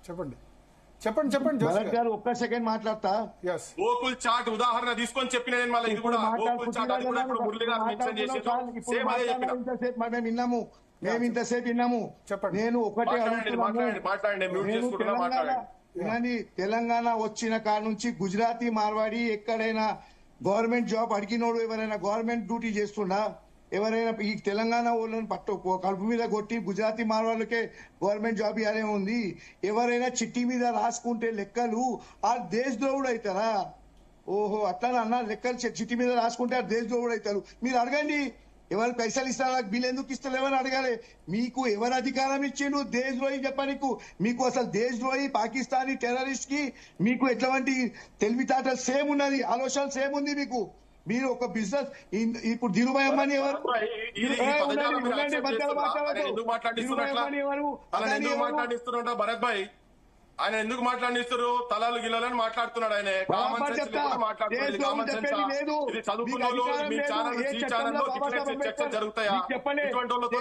చెప్పండి చెప్పండి చెప్పండి జోషి గారు ఒక్క సెకండ్ మాట్లాడతా. గోకుల్ చాట్ ఉదాహరణ తీసుకొని చెప్పిన నేను మళ్ళీ ఇది కూడా గోకుల్ చాట్ అది కూడా ఇప్పుడు మురళి గారు మెన్షన్ చేసేది సేమ్ అదే చెప్పిన. మేము విన్నాము, మేము ఇంతసేపు విన్నాము. చెప్పండి. నేను ఒకటే మాట్లాడండి మ్యూట్ చేసుకుంటున్నా మాట్లాడండి. తెలంగాణ వచ్చిన కాడ నుంచి గుజరాతీ మార్వాడి ఎక్కడైనా గవర్నమెంట్ జాబ్ అడిగినోడు ఎవరైనా గవర్నమెంట్ డ్యూటీ చేస్తున్నా, ఎవరైనా ఈ తెలంగాణ వాళ్ళని కడుపు మీద కొట్టి గుజరాతీ మార్వాళ్ళకే గవర్నమెంట్ జాబ్ ఇవ్వాలే ఉంది. ఎవరైనా చిట్టి మీద రాసుకుంటే లెక్కలు ఆ దేశద్రోహుడు అవుతారా? ఓహో అట్లా అన్న లెక్కలు చిట్టి మీద రాసుకుంటే ఆ దేశద్రోహుడు అవుతారు. మీరు అడగండి, ఎవరు పైసలు ఇస్తారా బిల్ ఎందుకు ఇస్తలేవని అడగాలి. మీకు ఎవరు అధికారం ఇచ్చిండు దేశద్రోహి చెప్పనీకు? మీకు అసలు దేశద్రోహి పాకిస్తానీ టెర్రరిస్ట్ కి మీకు ఎట్లాంటి తెలివితేటలు సేమ్ ఉన్నది, ఆలోచన సేమ్ ఉంది మీకు. మీరు ఒక బిజినెస్ ఇప్పుడు ధీరుభాయ్ అంబానీ ఎవరు? భరత్ భాయ్ ఆయన ఎందుకు మాట్లాడిస్తున్నారు? తలాలు గిల్లలని మాట్లాడుతున్నాడు ఆయన. ఇది చదువుకున్న మీ ఛానల్ చర్చలు జరుగుతాయా? ఇటువంటి వాళ్ళతో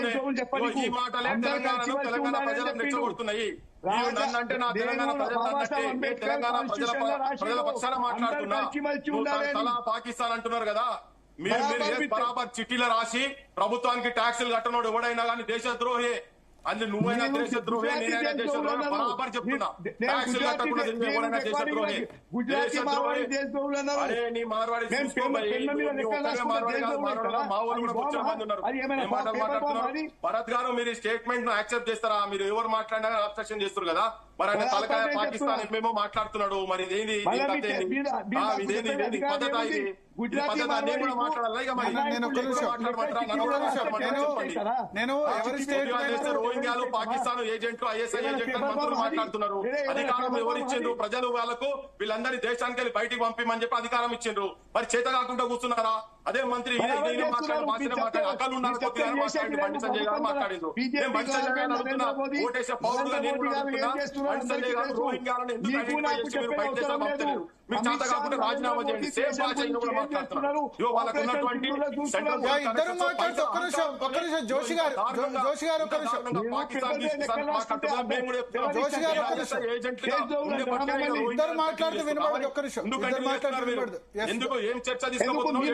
ఈ మాటలే తెలంగాణ ప్రజలను రెచ్చగొడుతున్నాయి. నన్ను అంటే నా తెలంగాణ ప్రజలంటే తెలంగాణ ప్రజల పక్షాన మాట్లాడుతున్నా. తలా పాకిస్తాన్ అంటున్నారు కదా, మీరు బరాబర్ చిట్టీలో రాసి ప్రభుత్వానికి ట్యాక్సులు కట్టనోడు ఎవడైనా కానీ దేశద్రోహి. అది నువ్వైనా దేశద్రోహి, నేనైనా దేశద్రోహి, బరాబర్ చెప్తున్నా. ట్యాక్సులు కట్టకుండా ఎవడైనా దేశద్రోహి. అరే నీ మార్వాడి మా వాళ్ళు కూడా కూర్చొని మంది ఉన్నారు. ఏ మాటలు మాట్లాడుతున్నారు? భరత్ గారు మీరు స్టేట్మెంట్ ను యాక్సెప్ట్ చేస్తారా? మీరు ఎవరు మాట్లాడినా అబ్స్ట్రక్షన్ చేస్తారు కదా. మరి ఆయన తలకాయ పాకిస్తాన్ ఏమేమో మాట్లాడుతున్నాడు. మరి ఇదేంది పద్ధత? ఇది రోహింగ్యాలు పాకిస్తాన్ ఏజెంట్లు ఐఎస్ఐ ఏజెంట్లు మంత్రులు మాట్లాడుతున్నారు. అధికారం ఎవరిచ్చిండ్రు? ప్రజలు వాళ్ళకు వీళ్ళందరి దేశానికి వెళ్ళి బయటికి పంపిమని చెప్పి అధికారం ఇచ్చిండ్రు. మరి చేత కాకుండా కూర్చున్నారా? అదే మంత్రి మాట్లాడి అక్కలు ఉన్నారు కొద్దిగా మాట్లాడి బండి సంజయ్ గారు మాట్లాడిండ్రు. నేను బండి సంజయ్ గారు అడుగుతున్నా, ఓటేసే పౌరులుగా నేను కూడా అడుగుతున్నా, బండి సంజయ్ గారు రోహింగ్యాలను ఎందుకు ఐడెంటిఫై చేసి మీరు బయట దేశం పంపుతలేరు? మీకు చేత కాకుండా రాజీనామా చేయండి. సేమ్ భాష కూడా మాట్లాడుతున్నారు. వాళ్ళకు ఉన్నటువంటి జోషి గారు మాట్లాడుతూ వినబడదు. ఒక్క నిమిషం ఎందుకు ఏం చర్చ తీసుకోబోతున్నారు?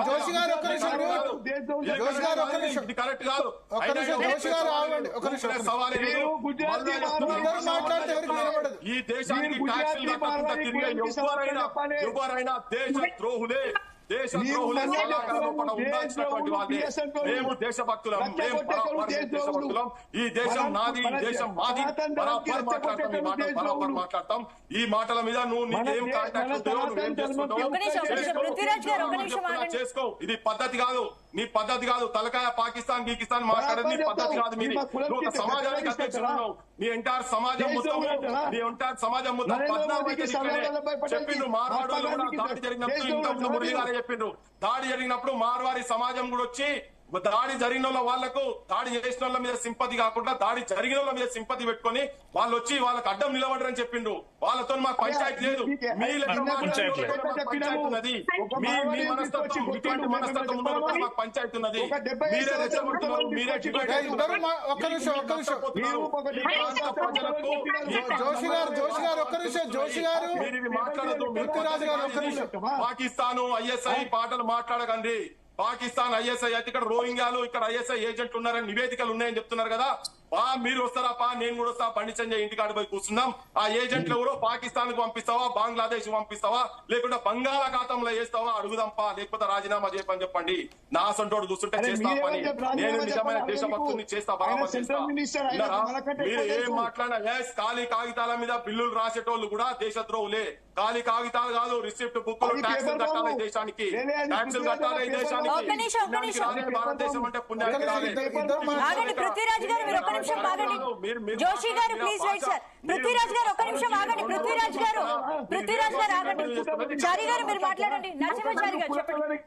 జోషి గారు ఒక్క నిమిషం, జోషి గారు ఒక్క నిమిషం, కరెక్ట్ కాదు. జోషి గారు ఆగండి ఒక్క నిమిషం. మాట్లాడితే ఎవరికి వినబడదు. ఈ దేశానికి ట్యాక్సులు కట్టకుండా తిరిగే ఎవరైనా దేశ ద్రోహులే. దేశ ద్రోహులే ఉండాల్సినటువంటి వాళ్ళే. మేము దేశభక్తులం, మేము దేశభక్తులం. ఈ దేశం నాది, ఈ దేశం మాది. బరాబర్ మాట్లాడతాం, ఈ మాటలు బరాబర్ మాట్లాడతాం. ఈ మాటల మీద నువ్వు నీకేం కాంటాక్ట్ ఉంటాయో నువ్వేం చేసుకో. ఇది పద్ధతి కాదు, నీ పద్ధతి కాదు. తలకాయ పాకిస్తాన్ గీకిస్తాన్ మాట్లాడేది నీ పద్ధతి కాదు. మీరు నువ్వు ఒక సమాజానికి అధ్యక్షుడు. నీ ఎంటైర్ సమాజం మొత్తం చెప్పిండ్రు. మార్వాడు కూడా దాడి జరిగినప్పుడు ఇంతకుముందు మురళి గారే చెప్పిండ్రు. దాడి జరిగినప్పుడు మార్వాడి సమాజం కూడా వచ్చి దాడి జరిగిన వాళ్లకు దాడి చేసిన వాళ్ళ మీద సింపతి కాకుండా దాడి జరిగిన వాళ్ళ మీద సింపతి పెట్టుకుని వాళ్ళు వచ్చి వాళ్ళకి అడ్డం నిలబడరని చెప్పిండ్రు. వాళ్ళతో మాకు పంచాయతీ లేదు. మీ పంచాయతీ ఉన్నది. మీ మనస్తత్వం ఇటువంటి మనస్తత్వం ఉన్న మాకు పంచాయతీ ఉన్నది. మీరే రెచ్చగొడుతున్నారు, మీరే పాకిస్తాన్ ఐఎస్ఐ పాటలు మాట్లాడకండి. పాకిస్తాన్ ఐఎస్ఐ అయితే ఇక్కడ రోహింగ్యాలు ఇక్కడ ఐఎస్ఐ ఏజెంట్లు ఉన్నారని నివేదికలు ఉన్నాయని చెప్తున్నారు కదా. మీరు వస్తారా? నేను కూడా వస్తా. బండి సంజయ్ ఇంటికాడ పోయి కూర్చున్నాం. ఆ ఏజెంట్లు ఎవరో పాకిస్తాన్ కు పంపిస్తావా, బంగ్లాదేశ్ పంపిస్తావా, లేకుంటే బంగాళాఖాతంలో వేస్తావా అడుగుదాంపా. లేకపోతే రాజీనామా చేయమని చెప్పండి. నా సొంటోడు కూర్చుంటే చేస్తా పని. నేను నిజమైన దేశభక్తుల్ని చేస్తా, బరాబర్ చేస్తా. మీరు ఏం మాట్లాడినా ఖాళీ కాగితాల మీద బిల్లులు రాసేటోళ్ళు కూడా దేశద్రోహులే. ఖాళీ కాగితాలు కాదు, రిసిప్ట్ బుక్లు. ట్యాక్సులు కట్టాలి దేశానికి, ట్యాక్సులు కట్టాలి దేశానికి. భారతదేశం అంటే పుణ్యానికి రాలేదు. జోషి గారు ప్లీజ్ రైట్ సార్. పృథ్వీరాజ్ గారు ఒక్క నిమిషం ఆగండి. పృథ్వీరాజ్ గారు ఆగండి. చారి గారు మీరు మాట్లాడండి. నరసింహాచారి గారు చెప్పండి.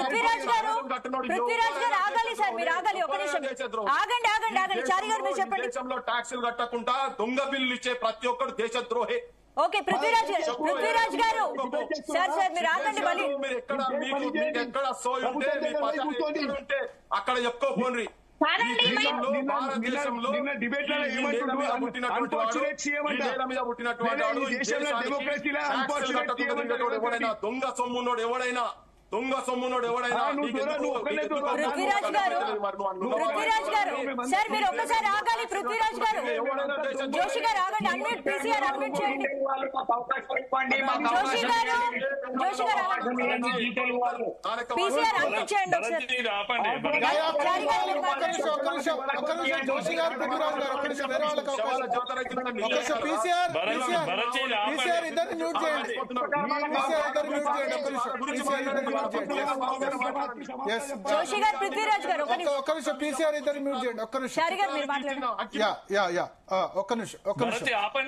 పృథ్వీరాజ్ గారు ఆగాలి సార్, మీరు ఆగాలి. ఒక్క నిమిషం ఆగండి. చారి గారు మీరు చెప్పండి. దేశంలో ట్యాక్సులు కట్టకుండా దొంగ బిల్లు ఇచ్చే ప్రతి ఒక్కరు దేశద్రోహి. ఓకే పృథ్వీరాజ్ గారు సార్ మీరు ఆగండి. మళ్ళీ మీరు ఎక్కడ సోయి ఉంటే అక్కడ చెప్పుకోపోండి. కాదండి, ఈ దేశంలో, నిన్న- భారతదేశంలో నిన్న డిబేట్ లో ఈ ఏమంటుండు? నేల మీద పుట్టినటువంటి వాడు, Unfortunate CM ఈ అంట. నేల మీద పుట్టినటువంటి లేదా వాడు, ఈ ఈ దేశంలో దేశానికి డెమోక్రసీలో ట్యాక్సులు unfortunate కట్టకుండా CM అంట. తిరిగేటోడు ఎవడైనా, దొంగ సొమ్మున్నోడు ఎవడైనా నువ్వు దూరం, నువ్వు ఒక్కనే దూరం. పృథ్వీరాజ్ గారు పృథ్వీరాజ్ గారు సార్ మీరు ఒక్కసారి ఆగాలి. పృథ్వీరాజ్ గారు జోషి గారు ఆగండి. అన్మ్యూట్ పీసీఆర్ అన్మ్యూట్ చేయండి. జోషి గారు ఆగండి. పీసీఆర్ అన్మ్యూట్ చేయండి ఒకసారి. చారి గారు మీరు మాట్లాడండి. ఒక్క నిమిషం జోషి గారు, పృథ్వీరాజ్ గారు, ఒక్క నిమిషం, వేరే వాళ్ళకి అవకాశం. ఒక్క నిమిషం, పీసీఆర్ ఇద్దరిని మ్యూట్ చేయండి. పీసీఆర్ ఇద్దరిని మ్యూట్ చేయండి. ఒక్క నిమిషం, పీసీఆర్ ఇద్దరిని మ్యూట్ చేయండి. Yes. జోషి గారు పృథ్వీరాజ్ గారు ఒక్క నిమిషం, పీసీఆర్ ఇద్దరిని మ్యూట్ చేయండి. ఒక్క నిమిషం. చారి గారు మీరు మాట్లాడండి. ఒక్క నిమిషం. ఆపండి.